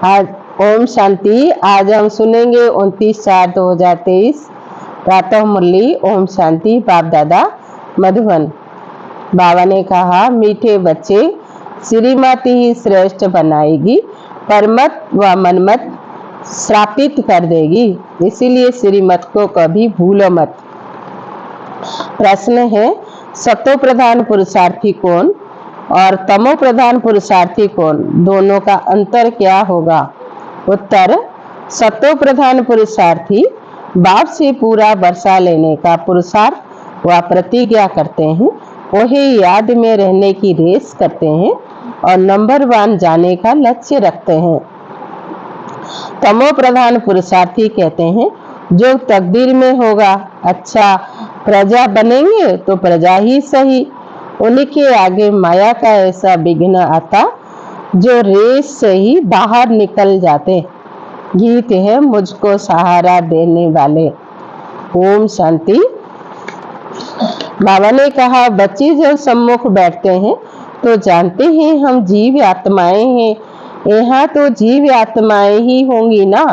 आज ओम शांति। आज हम सुनेंगे 29/4/2023 प्रातः मुरली। ओम शांति। बाप दादा मधुबन। बाबा ने कहा, मीठे बच्चे, श्रीमती ही श्रेष्ठ बनाएगी, परमत व मनमत श्रापित कर देगी, इसीलिए श्रीमत को कभी भूलो मत। प्रश्न है, सतो प्रधान पुरुषार्थी कौन और तमो प्रधान पुरुषार्थी कौन, दोनों का अंतर क्या होगा? उत्तर, सतो प्रधान पुरुषार्थी बाप से पूरा वर्षा लेने का पुरुषार्थ व प्रतिज्ञा करते हैं, वही याद में रहने की रेस करते हैं और नंबर 1 जाने का लक्ष्य रखते हैं। तमो प्रधान पुरुषार्थी कहते हैं, जो तकदीर में होगा, अच्छा प्रजा बनेंगे तो प्रजा ही सही। उनके आगे माया का ऐसा विघ्न आता जो रेस से ही बाहर निकल जाते। गीत है मुझको सहारा देने वाले। ओम शांति। बाबा ने कहा, बच्चे जब सम्मुख बैठते हैं तो जानते हैं हम जीव आत्माएं हैं। यहाँ तो जीव आत्माएं ही होंगी ना।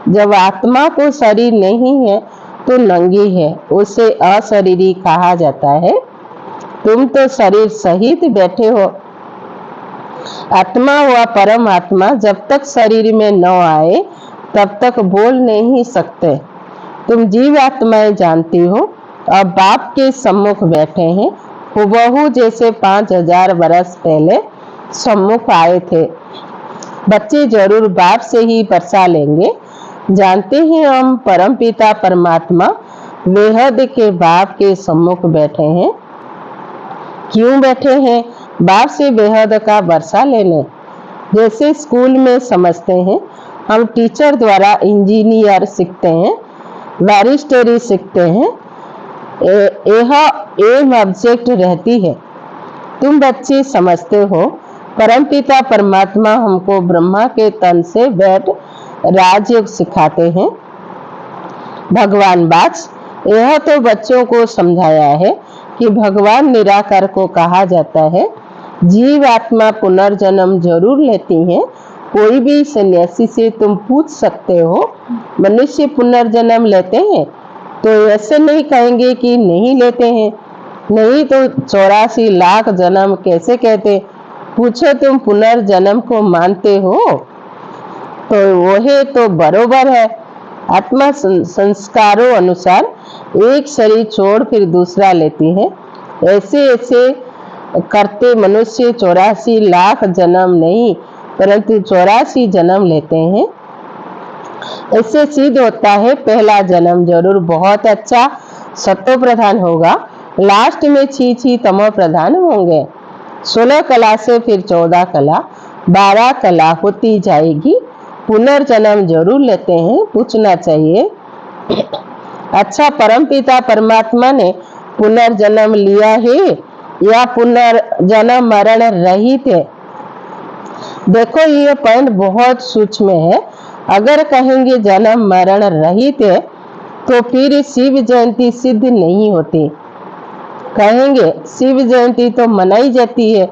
जब आत्मा को शरीर नहीं है तो नंगी है, उसे अशरीरी कहा जाता है। तुम तो शरीर सहित बैठे हो। आत्मा व परमात्मा जब तक शरीर में न आए तब तक बोल नहीं सकते। तुम जीव आत्माएं जानती हो और बाप के सम्मुख बैठे हैं, हुबहू जैसे 5000 वर्ष पहले सम्मुख आए थे। बच्चे जरूर बाप से ही वर्षा लेंगे। जानते हैं हम परमपिता परमात्मा बेहद के बाप के सम्मुख बैठे हैं। क्यों बैठे हैं? बाप से बेहद का वर्षा लेने। जैसे स्कूल में समझते हैं हम टीचर द्वारा इंजीनियर सीखते हैं, बैरिस्टरी सीखते हैं, यह एम ऑब्जेक्ट रहती है। तुम बच्चे समझते हो परमपिता परमात्मा हमको ब्रह्मा के तन से बैठ राजयोग सिखाते हैं। भगवान बाच, यह तो बच्चों को समझाया है कि भगवान निराकार को कहा जाता है। जीव आत्मा पुनर्जन्म जरूर लेती हैं। कोई भी सन्यासी से तुम पूछ सकते हो, मनुष्य पुनर्जन्म लेते हैं? तो ऐसे नहीं कहेंगे कि नहीं लेते हैं। नहीं तो 84 लाख जन्म कैसे कहते? पूछो, तुम पुनर्जन्म को मानते हो? तो वही तो बरोबर है। आत्मा संस्कारों अनुसार एक शरीर छोड़ फिर दूसरा लेती है। ऐसे ऐसे करते मनुष्य 84 लाख जन्म नहीं परंतु 84 जन्म लेते हैं। इससे सिद्ध होता है पहला जन्म जरूर बहुत अच्छा सत्व प्रधान होगा, लास्ट में छी तमो प्रधान होंगे। 16 कला से फिर 14 कला, 12 कला होती जाएगी। पुनर्जन्म जरूर लेते हैं, पूछना चाहिए। अच्छा, परमपिता परमात्मा ने पुनर्जन्म लिया है या पुनर्जन्म मरण रहित है? देखो, ये पॉइंट बहुत सूक्ष्म है। अगर कहेंगे जन्म मरण रहित है तो फिर शिव जयंती सिद्ध नहीं होती। कहेंगे शिव जयंती तो मनाई जाती है,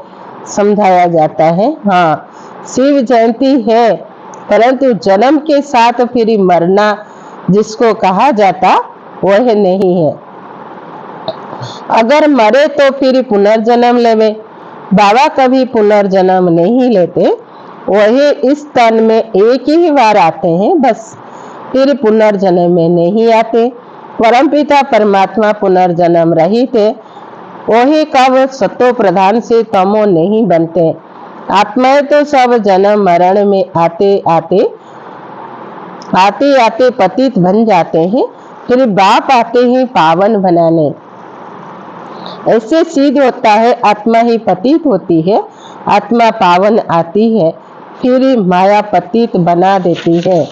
समझाया जाता है। हाँ, शिव जयंती है, परंतु जन्म के साथ फिर मरना जिसको कहा जाता वह नहीं है। अगर मरे तो फिर पुनर्जन्म लेवे। बाबा कभी पुनर्जन्म नहीं लेते, वही इस तन में एक ही बार आते हैं, बस फिर पुनर्जन्म में नहीं आते। परमपिता परमात्मा पुनर्जन्म रहित है, वही कब सतो प्रधान से तमो नहीं बनते। आत्माएं तो सब जन्म मरण में आते आते पतित बन जाते हैं, फिर बाप आते हैं पावन बनाने। ऐसे सिद्ध होता है आत्मा ही पतित होती है, आत्मा पावन आती है, फिर माया पतित बना देती है।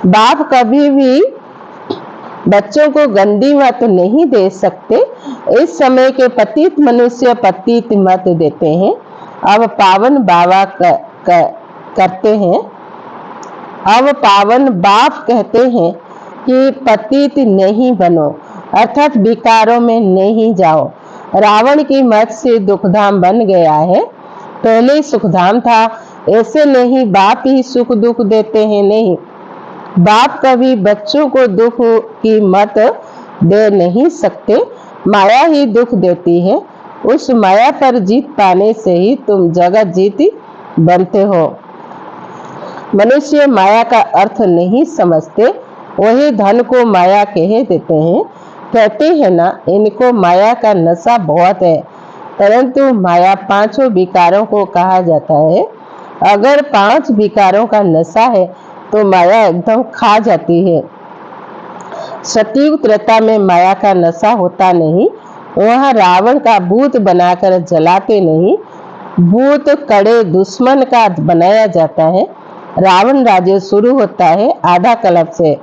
बाप कभी भी बच्चों को गंदी मत नहीं दे सकते। इस समय के पतित मनुष्य पतित मत देते हैं, अब पावन बाबा करते हैं। अब पावन बाप कहते हैं कि पतित नहीं बनो, अर्थात विकारों में नहीं जाओ। रावण की मत से दुखधाम बन गया है, पहले ही सुखधाम था। ऐसे नहीं, बाप ही सुख दुख देते हैं। नहीं, बाप कभी बच्चों को दुख की मत दे नहीं सकते। माया ही दुख देती है। उस माया पर जीत पाने से ही तुम जगत जीती बनते हो। मनुष्य माया का अर्थ नहीं समझते, वही धन को माया कह देते हैं। कहते हैं ना, इनको माया का नशा बहुत है। परंतु माया पांचों विकारों को कहा जाता है। अगर 5 विकारों का नशा है तो माया एकदम खा जाती है। सतयुग त्रेता में माया का नशा होता नहीं। वहाँ रावण का भूत बनाकर जलाते नहीं, भूत कड़े दुश्मन का बनाया जाता है। रावण राज्य शुरू होता है आधा कल्प से।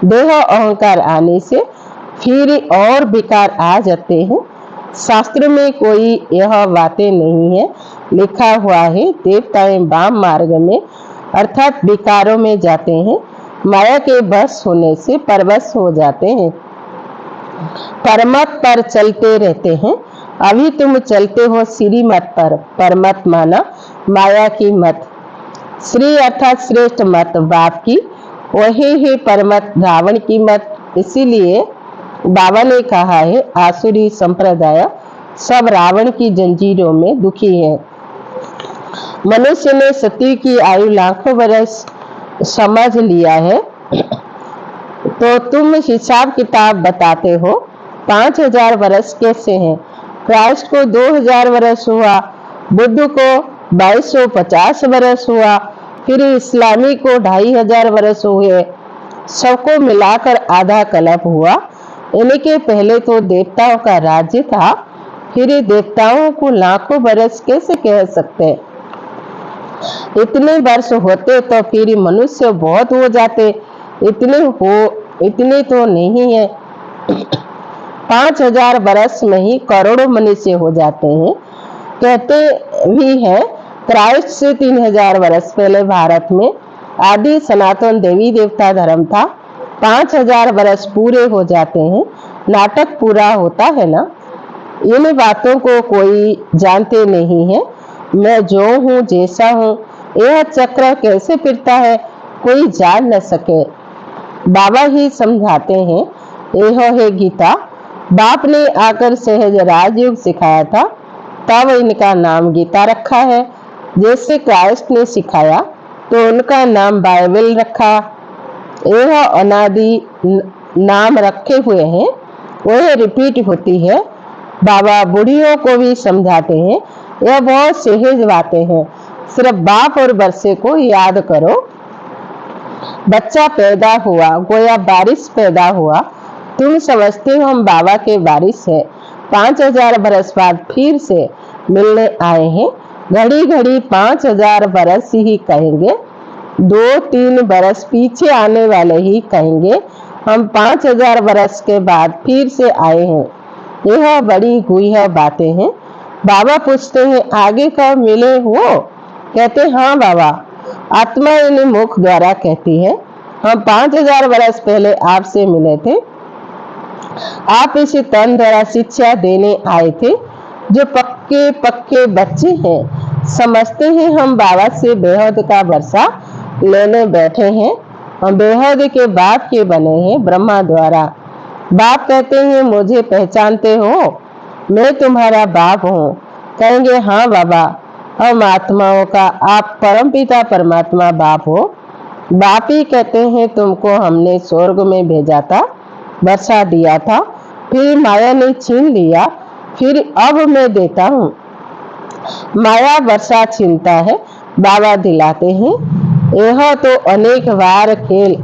देह अहंकार आने से फिर और विकार आ जाते हैं। शास्त्र में कोई यह बातें नहीं है। लिखा हुआ है, देवताएं वाम मार्ग में अर्थात विकारों में जाते हैं। माया के बस होने से परवश हो जाते हैं, परमत पर चलते रहते हैं। अभी तुम चलते हो श्रीमत पर। परमत माना माया की मत, श्री अर्थात श्रेष्ठ मत बाप की, वही है परमत रावण की मत। इसीलिए बाबा ने कहा है, आसुरी संप्रदाय सब रावण की जंजीरों में दुखी है। मनुष्य ने सती की आयु लाखों वर्ष समझ लिया है, तो तुम हिसाब किताब बताते हो 5000 वर्ष कैसे हैं? क्राइस्ट को 2000 वर्ष हुआ, बुद्ध को 2250 वर्ष हुआ, फिर इस्लामी को 2500 वर्ष हुए, सबको मिलाकर आधा कल्प हुआ। इनके पहले तो देवताओं का राज्य था, फिर देवताओं को लाखों वर्ष कैसे कह सकते? इतने वर्ष होते तो फिर मनुष्य बहुत हो जाते। इतने तो नहीं है। 5000 वर्ष में ही करोड़ों मनुष्य हो जाते हैं। कहते भी हैं, क्राइस्ट से 3000 वर्ष पहले भारत में आदि सनातन देवी देवता धर्म था। 5000 वर्ष पूरे हो जाते हैं, नाटक पूरा होता है ना। इन बातों को कोई जानते नहीं है। मैं जो हूँ, जैसा हूँ, यह चक्र कैसे फिरता है कोई जान न सके। बाबा ही समझाते हैं। यह है गीता। बाप ने आकर सहज राजयोग सिखाया था, तब इनका नाम गीता रखा है। जैसे क्राइस्ट ने सिखाया तो उनका नाम बाइबल रखा। यह अनादि नाम रखे हुए हैं, वह रिपीट होती है। बाबा बूढ़ियों को भी समझाते हैं, यह बहुत सहज बातें हैं, सिर्फ बाप और बरसे को याद करो। बच्चा पैदा हुआ, गोया बारिश पैदा हुआ। तुम समझते हो हम बाबा के बारिश है। 5000 बरस बाद फिर से मिलने आए हैं। घड़ी घड़ी 5000 बरस ही कहेंगे, 2-3 बरस पीछे आने वाले ही कहेंगे हम 5000 बरस के बाद फिर से आए हैं। यह बड़ी गुह्य बातें हैं। बाबा पूछते हैं, आगे कब मिले हो? कहते हाँ बाबा, आत्मा इन मुख द्वारा कहती है, हम 5000 वर्ष पहले आपसे मिले थे। आप इस तन द्वारा शिक्षा देने आए थे। जो पक्के पक्के बच्चे हैं समझते हैं हम बाबा से बेहद का वर्षा लेने बैठे हैं। हम बेहद के बाप के बने हैं ब्रह्मा द्वारा। बाप कहते हैं, मुझे पहचानते हो? मैं तुम्हारा बाप हूँ। कहेंगे हाँ बाबा, हम आत्माओं का आप परमपिता परमात्मा बाप हो। बाप ही कहते हैं, तुमको हमने स्वर्ग में भेजा था, वर्षा दिया था, फिर माया ने छीन लिया, फिर अब मैं देता हूँ। माया वर्षा छीनता है, बाबा दिलाते हैं। यह तो अनेक बार खेल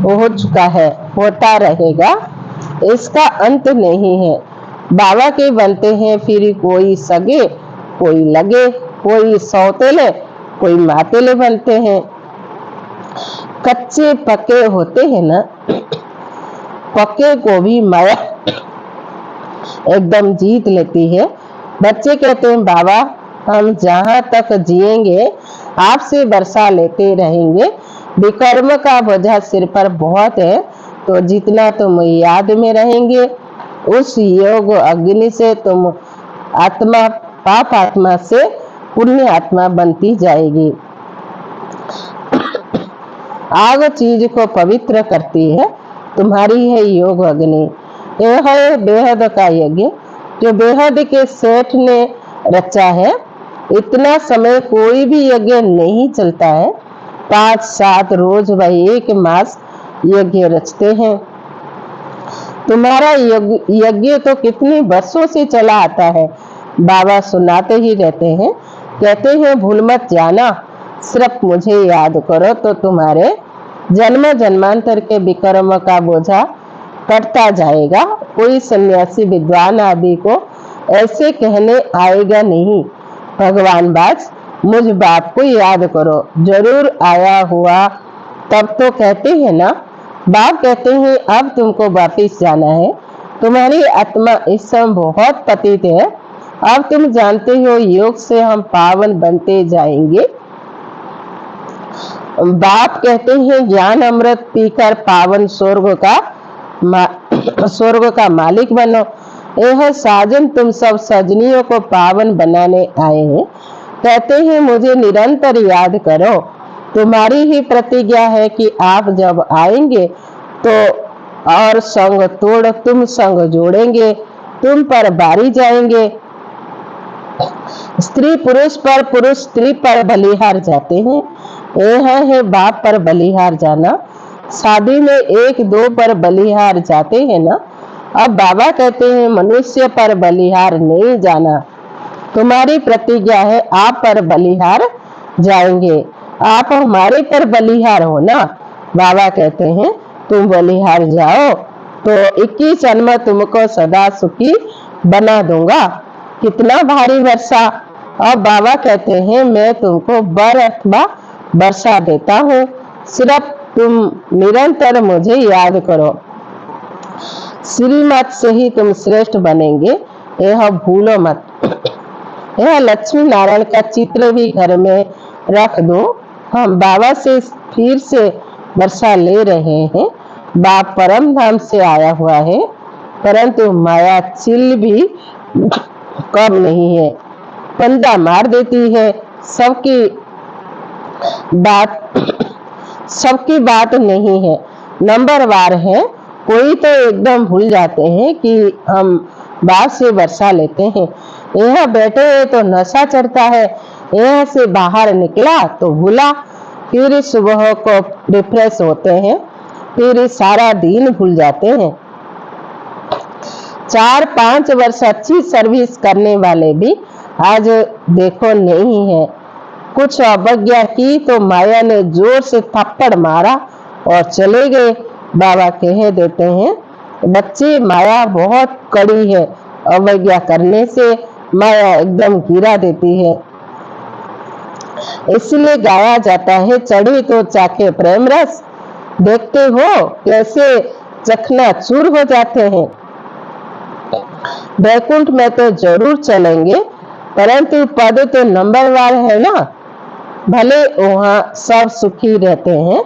हो चुका है, होता रहेगा, इसका अंत नहीं है। बाबा के बनते हैं फिर कोई सगे, कोई लगे, कोई सौतेले, कोई मातेले बनते हैं। कच्चे पक्के होते हैं ना, पक्के को भी माया एकदम जीत लेती है। बच्चे कहते हैं, बाबा हम जहाँ तक जिएंगे आपसे वर्षा लेते रहेंगे। विकर्म का बोझा सिर पर बहुत है, तो जितना तुम याद में रहेंगे उस योग अग्नि से तुम आत्मा पाप आत्मा से पुण्य आत्मा बनती जाएगी। आग चीज को पवित्र करती है, तुम्हारी है योग अग्नि। यह है बेहद का यज्ञ जो बेहद के सेठ ने रचा है। इतना समय कोई भी यज्ञ नहीं चलता है। 5-7 रोज व 1 मास यज्ञ रचते हैं। तुम्हारा यज्ञ तो कितने वर्षों से चला आता है। बाबा सुनाते ही रहते हैं, कहते हैं भूल मत जाना, सिर्फ मुझे याद करो तो तुम्हारे जन्म जन्मांतर के विक्रम का बोझा कटता जाएगा। कोई सन्यासी विद्वान आदि को ऐसे कहने आएगा नहीं, भगवान बाज मुझ बाप को याद करो, जरूर आया हुआ। तब तो कहते हैं ना, बाप कहते हैं अब तुमको वापिस जाना है, तुम्हारी आत्मा इस समय बहुत पतित है, अब तुम जानते हो योग से हम पावन बनते जाएंगे। बाप कहते हैं ज्ञान अमृत पीकर पावन स्वर्ग का मालिक बनो। यह साजन तुम सब सजनियों को पावन बनाने आए हैं। कहते हैं मुझे निरंतर याद करो। तुम्हारी ही प्रतिज्ञा है कि आप जब आएंगे तो और संग तोड़ तुम संग जोड़ेंगे, तुम पर बारी जाएंगे। स्त्री पुरुष पर, पुरुष स्त्री पर बलिहार जाते हैं। यह है बाप पर बलिहार जाना। शादी में 1-2 पर बलिहार जाते हैं ना। अब बाबा कहते हैं मनुष्य पर बलिहार नहीं जाना। तुम्हारी प्रतिज्ञा है आप पर बलिहार जाएंगे। आप हमारे पर बलिहार हो ना। बाबा कहते हैं तुम बलिहार जाओ तो 21 जन्म तुमको सदा सुखी बना दूंगा। कितना भारी वर्षा। और बाबा कहते हैं मैं तुमको बर अथवा वर्षा देता हूँ, सिर्फ तुम निरंतर मुझे याद करो। श्रीमत से ही तुम श्रेष्ठ बनेंगे, यह भूलो मत। यह लक्ष्मी नारायण का चित्र भी घर में रख दो। हम बाबा से फिर से वर्षा ले रहे हैं। बाप परम धाम से आया हुआ है, परंतु माया चिल भी कम नहीं है, पंदा मार देती है। सबकी बात नहीं है, नंबरवार है। कोई तो एकदम भूल जाते हैं कि हम बाप से वर्षा लेते हैं। यह बैठे तो नशा चढ़ता है, यहाँ से बाहर निकला तो भूला, फिर सुबह को रिफ्रेश होते हैं, फिर सारा दिन भूल जाते हैं। 4-5 वर्ष अच्छी सर्विस करने वाले भी आज देखो नहीं है। कुछ अवज्ञा की तो माया ने जोर से थप्पड़ मारा और चले गए। बाबा कह देते हैं बच्चे माया बहुत कड़ी है, अवज्ञा करने से माया एकदम गिरा देती है। इसलिए गाया जाता है चढ़ी तो चाखे प्रेम रस, देखते हो कैसे चखना चूर हो जाते हैं। वैकुंठ में तो जरूर चलेंगे, परंतु पद तो नंबरवार है ना। भले वहाँ सब सुखी रहते हैं,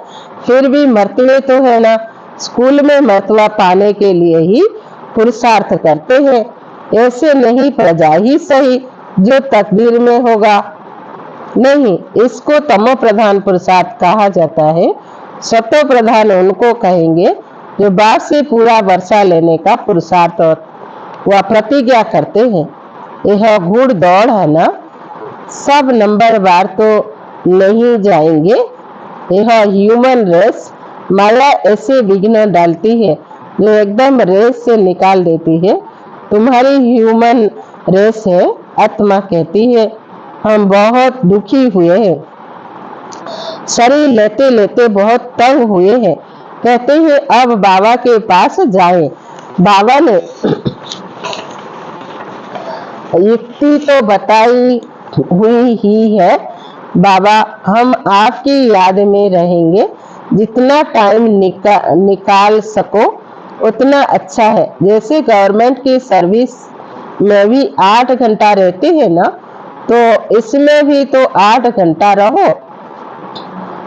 फिर भी मरते तो है ना। स्कूल में मरतबा पाने के लिए ही पुरुषार्थ करते हैं, ऐसे नहीं प्रजा ही सही जो तकदीर में होगा। नहीं, इसको तमो प्रधान पुरुषार्थ कहा जाता है। सतो प्रधान उनको कहेंगे जो बाप से पूरा वर्षा लेने का पुरुषार्थ और वह प्रतिज्ञा करते हैं। यह घुड़ दौड़ है ना, सब नंबरवार तो नहीं जाएंगे। यह ह्यूमन रेस, माया ऐसे विघ्न डालती है जो एकदम रेस से निकाल देती है। तुम्हारी ह्यूमन रेस है। आत्मा कहती है हम बहुत दुखी हुए हैं, शरीर लेते लेते बहुत तंग हुए हैं। कहते हैं अब बाबा के पास जाएं। बाबा ने युक्ति तो बताई हुई ही है। बाबा हम आपकी याद में रहेंगे, जितना टाइम निकाल सको उतना अच्छा है। जैसे गवर्नमेंट की सर्विस में भी 8 घंटा रहते हैं ना, तो इसमें भी तो 8 घंटा रहो।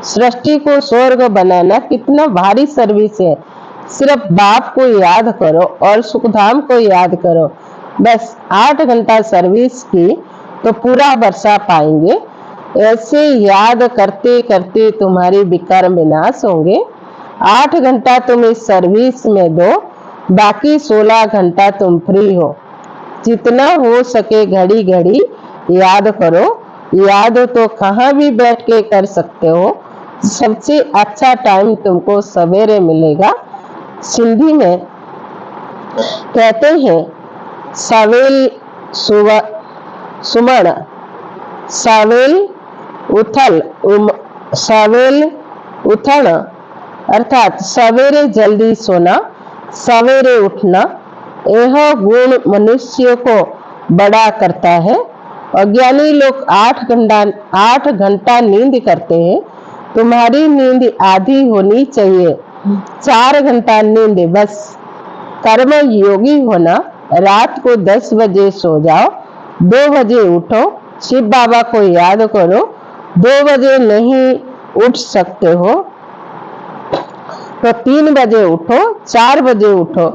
सृष्टि को स्वर्ग बनाना कितना भारी सर्विस है। सिर्फ बाप को याद करो और सुखधाम को याद करो, बस 8 घंटा सर्विस की तो पूरा वर्षा पाएंगे। ऐसे याद करते करते तुम्हारी विकर्म विनाश होंगे। 8 घंटा तुम इस सर्विस में दो, बाकी 16 घंटा तुम फ्री हो। जितना हो सके घड़ी घड़ी याद करो। याद तो कहाँ भी बैठ के कर सकते हो। सबसे अच्छा टाइम तुमको सवेरे मिलेगा। सिंधी में कहते हैं सवेल सुमन, सवेल उथल सवेल उठन, अर्थात सवेरे जल्दी सोना, सवेरे उठना, यह गुण मनुष्य को बड़ा करता है। अज्ञानी लोग 8 घंटा नींद करते हैं। तुम्हारी नींद आधी होनी चाहिए, 4 घंटा नींद बस। कर्म योगी होना, रात को 10 बजे सो जाओ, 2 बजे उठो, शिव बाबा को याद करो। 2 बजे नहीं उठ सकते हो तो 3 बजे उठो, 4 बजे उठो,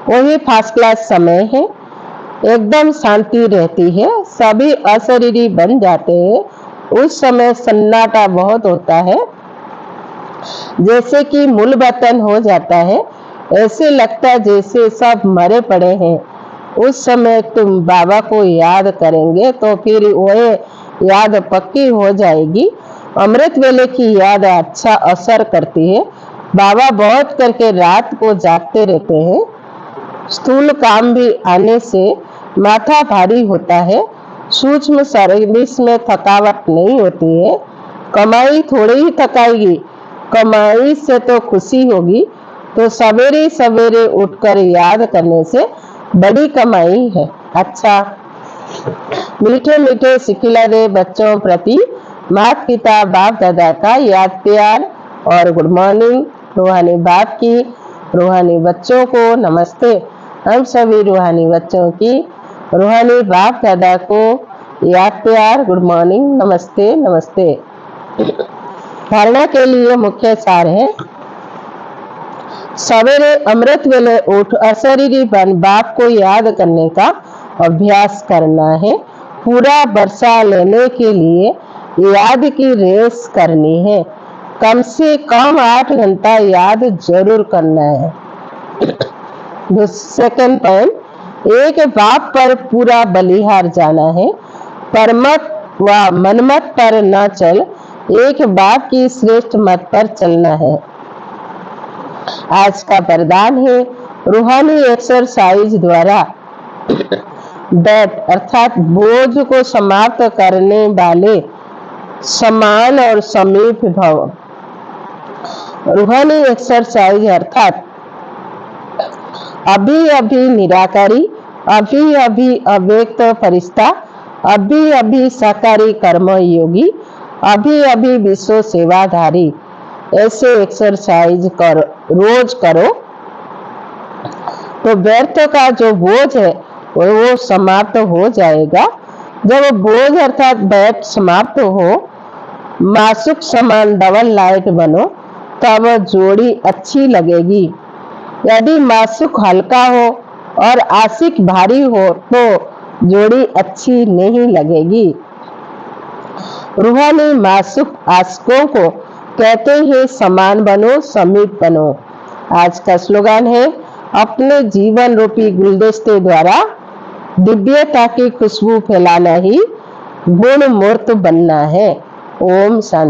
वही फर्स्ट क्लास समय है। एकदम शांति रहती है, सभी अशरीरी बन जाते हैं। उस समय सन्नाटा बहुत होता है, जैसे कि मूल बतन हो जाता है। ऐसे लगता है जैसे सब मरे पड़े हैं। उस समय तुम बाबा को याद करेंगे तो फिर वह याद पक्की हो जाएगी। अमृत वेले की याद अच्छा असर करती है। बाबा बहुत करके रात को जागते रहते हैं। स्थूल काम भी आने से माथा भारी होता है। सूक्ष्म सर्विस में थकावट नहीं होती है। कमाई थोड़ी ही थकाएगी, कमाई से तो खुशी होगी। तो सवेरे सवेरे उठकर याद करने से बड़ी कमाई है। अच्छा, मीठे मीठे सिखिलारे बच्चों प्रति माता पिता बाप दादा का याद प्यार और गुड मॉर्निंग। रूहानी बाप की रूहानी बच्चों को नमस्ते। हम सभी रूहानी बच्चों की रूहानी बाप दादा को याद प्यार गुड मॉर्निंग नमस्ते नमस्ते। धारणा के लिए मुख्य सार है, सवेरे अमृत वेले उठ अशरीरी बन बाप को याद करने का अभ्यास करना है। पूरा वर्षा लेने के लिए याद की रेस करनी है। कम से कम 8 घंटा याद जरूर करना है। सेकंड पॉइंट, एक बाप पर पूरा बलिहार जाना है। परमत व मनमत पर न चल, एक बाप की श्रेष्ठ मत पर चलना है। आज का वरदान है, रूहानी एक्सरसाइज द्वारा दैट अर्थात बोझ को समाप्त करने वाले समान और समीप भव। रूहानी एक्सरसाइज अर्थात अभी अभी निराकारी, अभी अभी अव्यक्त फरिश्ता, अभी अभी साकारी कर्म योगी, अभी अभी विश्व सेवाधारी। ऐसे एक्सरसाइज रोज करो तो व्यर्थ का जो बोझ है वो समाप्त हो जाएगा। जब बोझ अर्थात बैठ समाप्त हो, मासुक समान डबल लाइट बनो, तब जोड़ी अच्छी लगेगी। यदि मासुक हल्का हो और आशिक भारी हो तो जोड़ी अच्छी नहीं लगेगी। रूहानी मासुक आशिकों को कहते हैं समान बनो, समीप बनो। आज का स्लोगन है, अपने जीवन रूपी गुलदस्ते द्वारा दिव्यता की खुशबू फैलाना ही गुण मूर्त बनना है। ओम शांति।